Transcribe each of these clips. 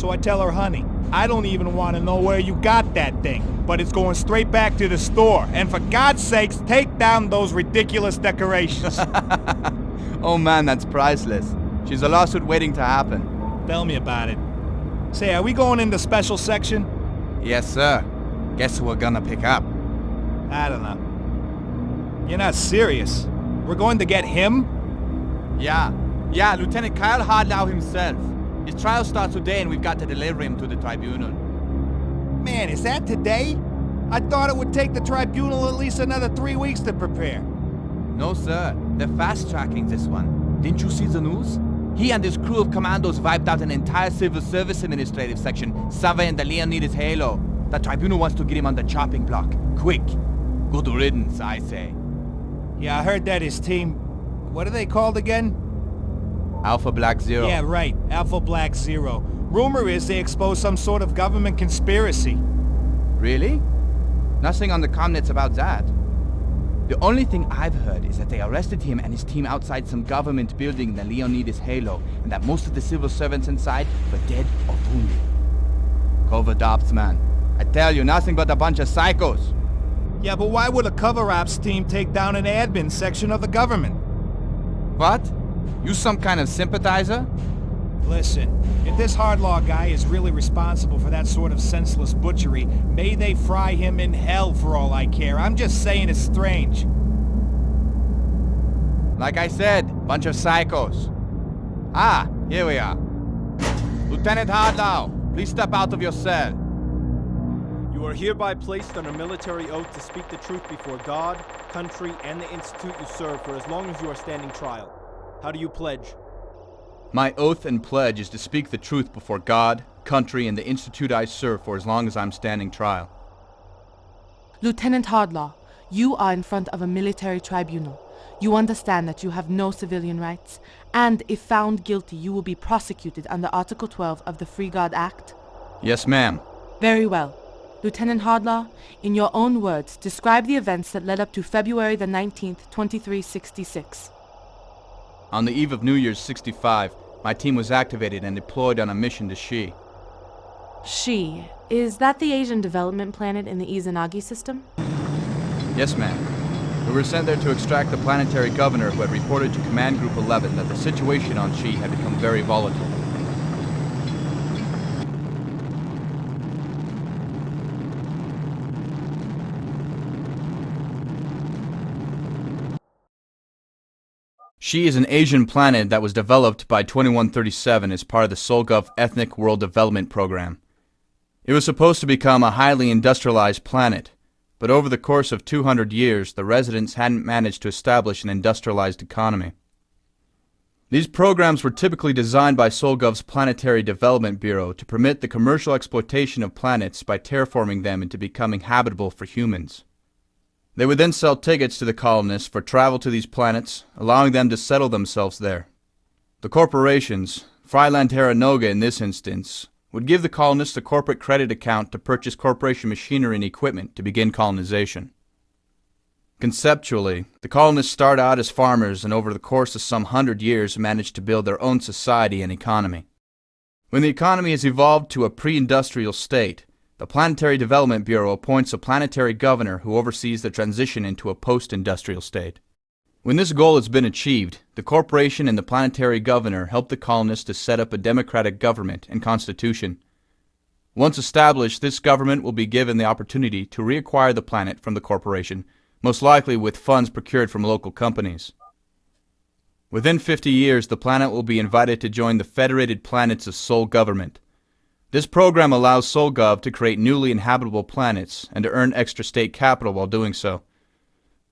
So I tell her, honey, I don't even want to know where you got that thing, but it's going straight back to the store. And for God's sakes, take down those ridiculous decorations. Oh man, that's priceless. She's a lawsuit waiting to happen. Tell me about it. Say, are we going in the special section? Yes, sir. Guess who we're gonna pick up? I don't know. You're not serious. We're going to get him? Yeah, Lieutenant Kyle Hardlau himself. His trial starts today and we've got to deliver him to the tribunal. Man, is that today? I thought it would take the tribunal at least another 3 weeks to prepare. No, sir. They're fast-tracking this one. Didn't you see the news? He and his crew of commandos wiped out an entire civil service administrative section, surveying the Leonidas Halo. The tribunal wants to get him on the chopping block. Quick. Good riddance, I say. Yeah, I heard that his team... What are they called again? Alpha Black Zero. Yeah, right. Alpha Black Zero. Rumor is they exposed some sort of government conspiracy. Really? Nothing on the comnets about that. The only thing I've heard is that they arrested him and his team outside some government building in the Leonidas Halo, and that most of the civil servants inside were dead or wounded. Covert ops, man. I tell you, nothing but a bunch of psychos. Yeah, but why would a cover ops team take down an admin section of the government? What? You some kind of sympathizer? Listen, if this hardlaw guy is really responsible for that sort of senseless butchery, may they fry him in hell for all I care. I'm just saying it's strange. Like I said, bunch of psychos. Ah, here we are. Lieutenant Hardlau, please step out of your cell. You are hereby placed under military oath to speak the truth before God, country, and the institute you serve for as long as you are standing trial. How do you pledge? My oath and pledge is to speak the truth before God, country, and the institute I serve for as long as I'm standing trial. Lieutenant Hardlaw, you are in front of a military tribunal. You understand that you have no civilian rights, and if found guilty, you will be prosecuted under Article 12 of the Free God Act? Yes, ma'am. Very well. Lieutenant Hardlaw, in your own words, describe the events that led up to February the 19th, 2366. On the eve of New Year's 65, my team was activated and deployed on a mission to Xi. Xi, is that the Asian development planet in the Izanagi system? Yes, ma'am. We were sent there to extract the planetary governor who had reported to Command Group 11 that the situation on Xi had become very volatile. Xi is an Asian planet that was developed by 2137 as part of the Solgov Ethnic World Development Program. It was supposed to become a highly industrialized planet, but over the course of 200 years, the residents hadn't managed to establish an industrialized economy. These programs were typically designed by Solgov's Planetary Development Bureau to permit the commercial exploitation of planets by terraforming them into becoming habitable for humans. They would then sell tickets to the colonists for travel to these planets, allowing them to settle themselves there. The corporations, Freiland Terra Noga in this instance, would give the colonists a corporate credit account to purchase corporation machinery and equipment to begin colonization. Conceptually, the colonists start out as farmers and over the course of some 100 years manage to build their own society and economy. When the economy has evolved to a pre-industrial state, the Planetary Development Bureau appoints a planetary governor who oversees the transition into a post-industrial state. When this goal has been achieved, the corporation and the planetary governor help the colonists to set up a democratic government and constitution. Once established, this government will be given the opportunity to reacquire the planet from the corporation, most likely with funds procured from local companies. Within 50 years, the planet will be invited to join the Federated Planets of Sol government. This program allows Solgov to create newly inhabitable planets and to earn extra state capital while doing so.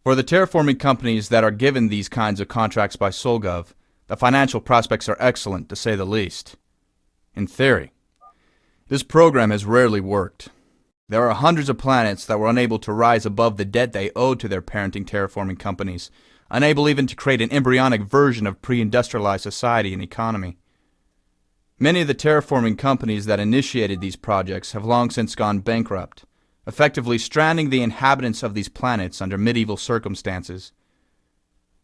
For the terraforming companies that are given these kinds of contracts by Solgov, the financial prospects are excellent, to say the least. In theory. This program has rarely worked. There are hundreds of planets that were unable to rise above the debt they owed to their parenting terraforming companies, unable even to create an embryonic version of pre-industrialized society and economy. Many of the terraforming companies that initiated these projects have long since gone bankrupt, effectively stranding the inhabitants of these planets under medieval circumstances.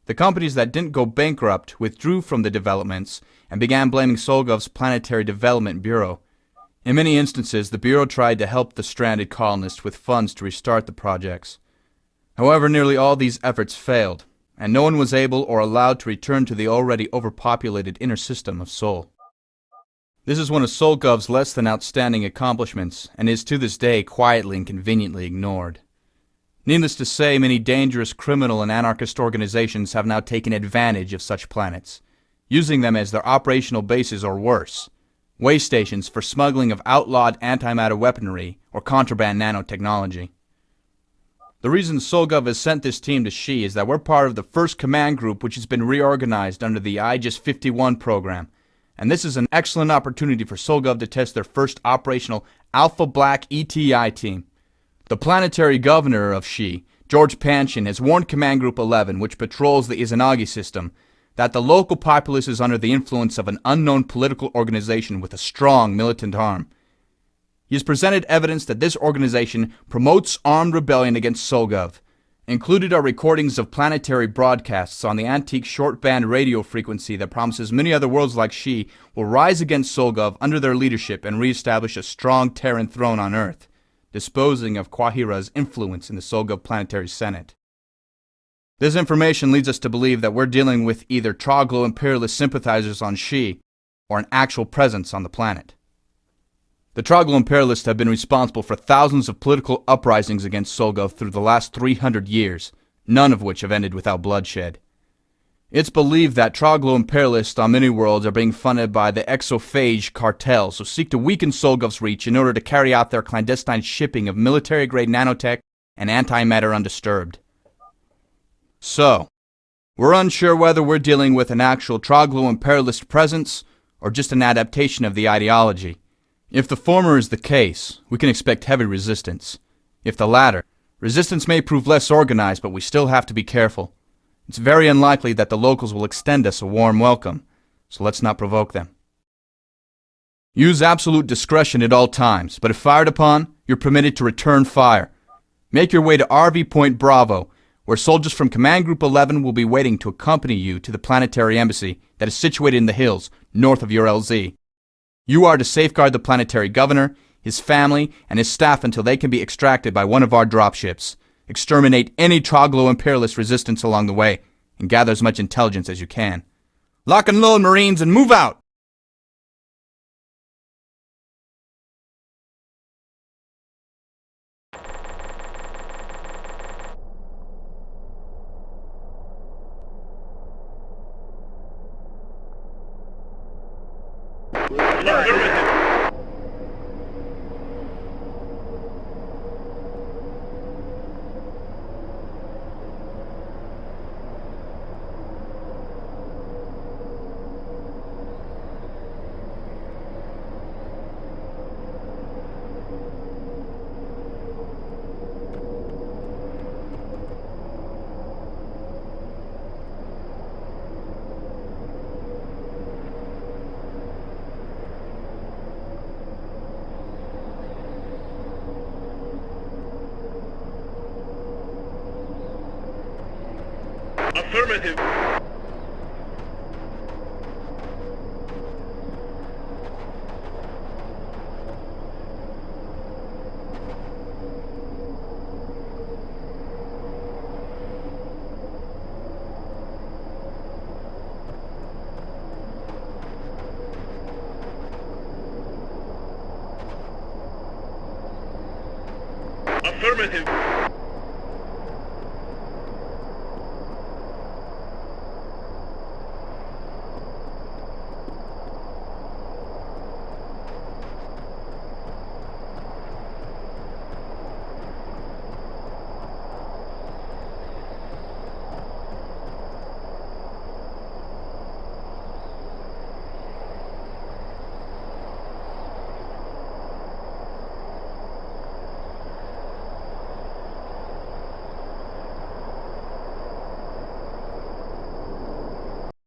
The companies that didn't go bankrupt withdrew from the developments and began blaming Solgov's Planetary Development Bureau, In many instances, the Bureau tried to help the stranded colonists with funds to restart the projects. However, nearly all these efforts failed, and no one was able or allowed to return to the already overpopulated inner system of Sol. This is one of SolGov's less than outstanding accomplishments, and is to this day quietly and conveniently ignored. Needless to say, many dangerous criminal and anarchist organizations have now taken advantage of such planets, using them as their operational bases or worse, way stations for smuggling of outlawed antimatter weaponry or contraband nanotechnology. The reason SolGov has sent this team to Xi is that we're part of the first command group which has been reorganized under the Aegis 51 program, and this is an excellent opportunity for SolGov to test their first operational Alpha Black ETI team. The planetary governor of Xi, George Panshin, has warned Command Group 11, which patrols the Izanagi system, that the local populace is under the influence of an unknown political organization with a strong militant arm. He has presented evidence that this organization promotes armed rebellion against SolGov. Included are recordings of planetary broadcasts on the antique short-band radio frequency that promises many other worlds like Xi will rise against SolGov under their leadership and re-establish a strong Terran throne on Earth, disposing of Quahira's influence in the SolGov Planetary Senate. This information leads us to believe that we're dealing with either Troglo-imperialist sympathizers on Xi, or an actual presence on the planet. The Troglo-imperialists have been responsible for thousands of political uprisings against SolGov through the last 300 years, none of which have ended without bloodshed. It's believed that Troglo-imperialists on many worlds are being funded by the exophage cartels who seek to weaken SolGov's reach in order to carry out their clandestine shipping of military-grade nanotech and antimatter undisturbed. So, we're unsure whether we're dealing with an actual Troglo-imperialist presence or just an adaptation of the ideology. If the former is the case, we can expect heavy resistance. If the latter, resistance may prove less organized, but we still have to be careful. It's very unlikely that the locals will extend us a warm welcome, so let's not provoke them. Use absolute discretion at all times, but if fired upon, you're permitted to return fire. Make your way to RV Point Bravo, where soldiers from Command Group 11 will be waiting to accompany you to the planetary embassy that is situated in the hills north of your LZ. You are to safeguard the planetary governor, his family, and his staff until they can be extracted by one of our dropships. Exterminate any Troglo-imperialist resistance along the way, and gather as much intelligence as you can. Lock and load, Marines, and move out! Affirmative. Affirmative.